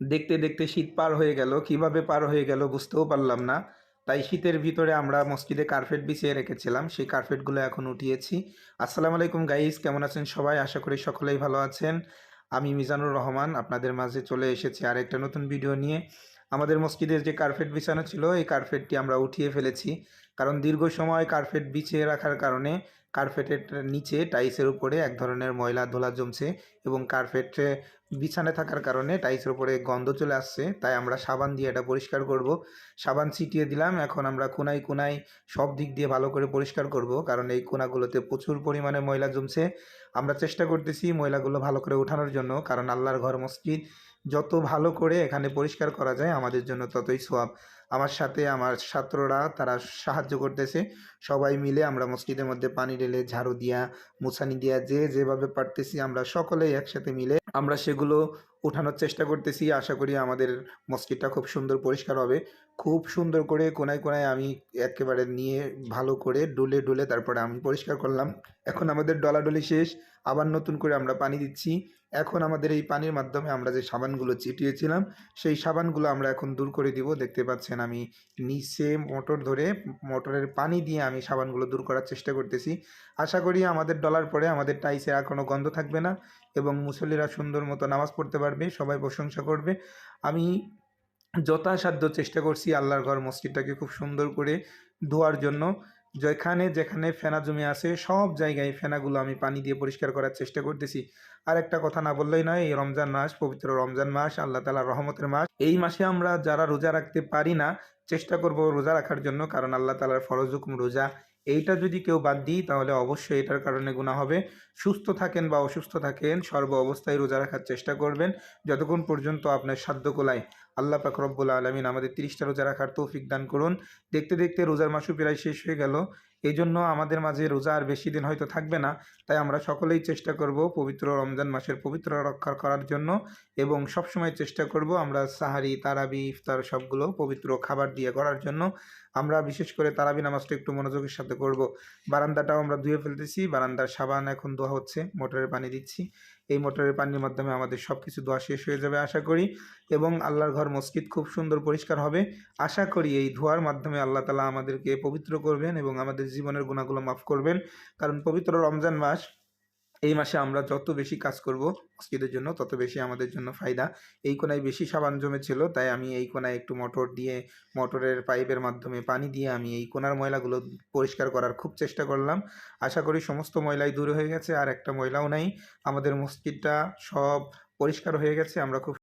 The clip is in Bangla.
দেখতে, দেখতে শীত পার হয়ে গেল। কিভাবে পার হয়ে গেল বুঝতেও পারলাম না। তাই শীতের ভিতরে আমরা মসজিদে কার্পেট বিছিয়ে রেখেছিলাম। সেই কার্পেটগুলো এখন উঠিয়েছি। আসসালামু আলাইকুম গাইস, কেমন আছেন সবাই? আশা করি সকলেই ভালো আছেন। আমি মিজানুর রহমান আপনাদের মাঝে চলে এসেছি আরেকটা নতুন ভিডিও নিয়ে। আমাদের মসজিদের যে কার্পেট বিছানো ছিল, এই কার্পেটটি আমরা উঠিয়ে ফেলেছি। কারণ দীর্ঘ সময় কার্পেট বিছিয়ে রাখার কারণে কার্পেটের নিচে টাইলসের উপরে এক ধরনের ময়লা ধুলা জমছে এবং কার্পেটে বিছানে থাকার কারণে টাইলসের উপরে গন্ধ চলে আসছে। তাই আমরা সাবান দিয়ে এটা পরিষ্কার করব। সাবান ছিটিয়ে দিলাম। এখন আমরা কোনায়, কোনায় সব দিক দিয়ে ভালো করে পরিষ্কার করব। কারণ এই কোনাগুলোতে প্রচুর পরিমাণে ময়লা জমছে। আমরা চেষ্টা করতেছি ময়লাগুলো ভালো করে উঠানোর জন্য। কারণ আল্লাহর ঘর মসজিদ যত ভালো করে এখানে পরিষ্কার করা যায় আমাদের জন্য ততই সওয়াব। আমার সাথে আমার ছাত্ররা তারা সাহায্য করতেছে। সবাই মিলে আমরা মসজিদের মধ্যে পানি ঢেলে, ঝাড়ু দিয়া, মুছানি দিয়া যে যেভাবে পারতেছি আমরা সকলেই একসাথে মিলে আমরা সেগুলো উঠানোর চেষ্টা করতেছি। আশা করি আমাদের মসজিদটা খুব সুন্দর পরিষ্কার হবে। খুব সুন্দর করে কোনায়, কোনায় আমি একেবারে নিয়ে ভালো করে ডলে, ডলে তারপরে আমি পরিষ্কার করলাম। এখন আমাদের ডলাডলি শেষ। আবার নতুন করে আমরা পানি দিচ্ছি। এখন আমাদের এই পানির মাধ্যমে আমরা যে সাবানগুলো ছিটিয়েছিলাম, সেই সাবানগুলো আমরা এখন দূর করে দিব। দেখতে পাচ্ছেন আমি নিচে মোটর ধরে মোটরের পানি দিয়ে আমি সাবানগুলো দূর করার চেষ্টা করতেছি। আশা করি আমাদের ডলার পরে আমাদের টাইলসে আর কোনো গন্ধ থাকবে না এবং মুসল্লিরা সুন্দর মতো নামাজ পড়তে পারবে, সবাই প্রশংসা করবে। আমি যথাসাধ্য চেষ্টা করছি আল্লাহর ঘর মসজিদটাকে খুব সুন্দর করে ধোয়ার জন্য। যেখানে, যেখানে ফেনা জমে আছে সব জায়গায় ফেনাগুলো আমি পানি দিয়ে পরিষ্কার করার চেষ্টা করতেছি। আর একটা কথা না বললেই নয়, এই রমজান মাস, পবিত্র রমজান মাস, আল্লাহ তাআলার রহমতের মাস। এই মাসে আমরা যারা রোজা রাখতে পারি না, চেষ্টা করব রোজা রাখার জন্য। কারণ আল্লাহ তাআলার ফরজ হুকুম রোজা। এইটা যদি কেউ বাদ দিই তাহলে অবশ্যই এটার কারণে গুনাহ হবে। সুস্থ থাকেন বা অসুস্থ থাকেন, সর্ব অবস্থায় রোজা রাখার চেষ্টা করবেন যতক্ষণ পর্যন্ত আপনার সাধ্য কুলায়। আল্লাহ পাক রব্বুল আলামিন আমাদের ৩০টা রোজা রাখার তৌফিক দান করুন। দেখতে, দেখতে রোজার মাসও প্রায় শেষ হয়ে গেল। এজন্য আমাদের মাঝে রোজা আর বেশি দিন হয়তো থাকবে না। তাই আমরা সকলেই চেষ্টা করব পবিত্র রমজান মাসের পবিত্রতা রক্ষা করার জন্য এবং সবসময় চেষ্টা করব আমরা সাহারি, তারাবি, ইফতার সবগুলো পবিত্র খাবার দিয়ে করার জন্য। আমরা বিশেষ করে তারাবি নামাজটা একটু মনোযোগের সাথে করব। বারান্দাটাও আমরা ধুয়ে ফেলতেছি। বারান্দার সাবান এখন ধোয়া হচ্ছে। মোটরের পানি দিচ্ছি। এই মোটরের পানির মাধ্যমে আমাদের সবকিছু ধোয়া শেষ হয়ে যাবে আশা করি এবং আল্লাহর ঘর মসজিদ খুব সুন্দর পরিষ্কার হবে। আশা করি এই ধোয়ার মাধ্যমে আল্লাহ তাআলা আমাদেরকে পবিত্র করবেন এবং আমাদের জীবনের গুনাহগুলো মাফ করবেন। কারণ পবিত্র রমজান মাস, এই মাসে আমরা যত বেশি কাজ করব মসজিদের জন্য তত বেশি আমাদের জন্য ফায়দা। এই কোণায় বেশি সাবান জমেছিল তাই আমি এই কোণায় একটু মোটর দিয়ে মোটরের পাইপের মাধ্যমে পানি দিয়ে আমি এই কোণার ময়লাগুলো পরিষ্কার করার খুব চেষ্টা করলাম। আশা করি সমস্ত ময়লাই দূর হয়ে গেছে আর একটা ময়লাও নাই। আমাদের মসজিদটা সব পরিষ্কার হয়ে গেছে। আমরা খুব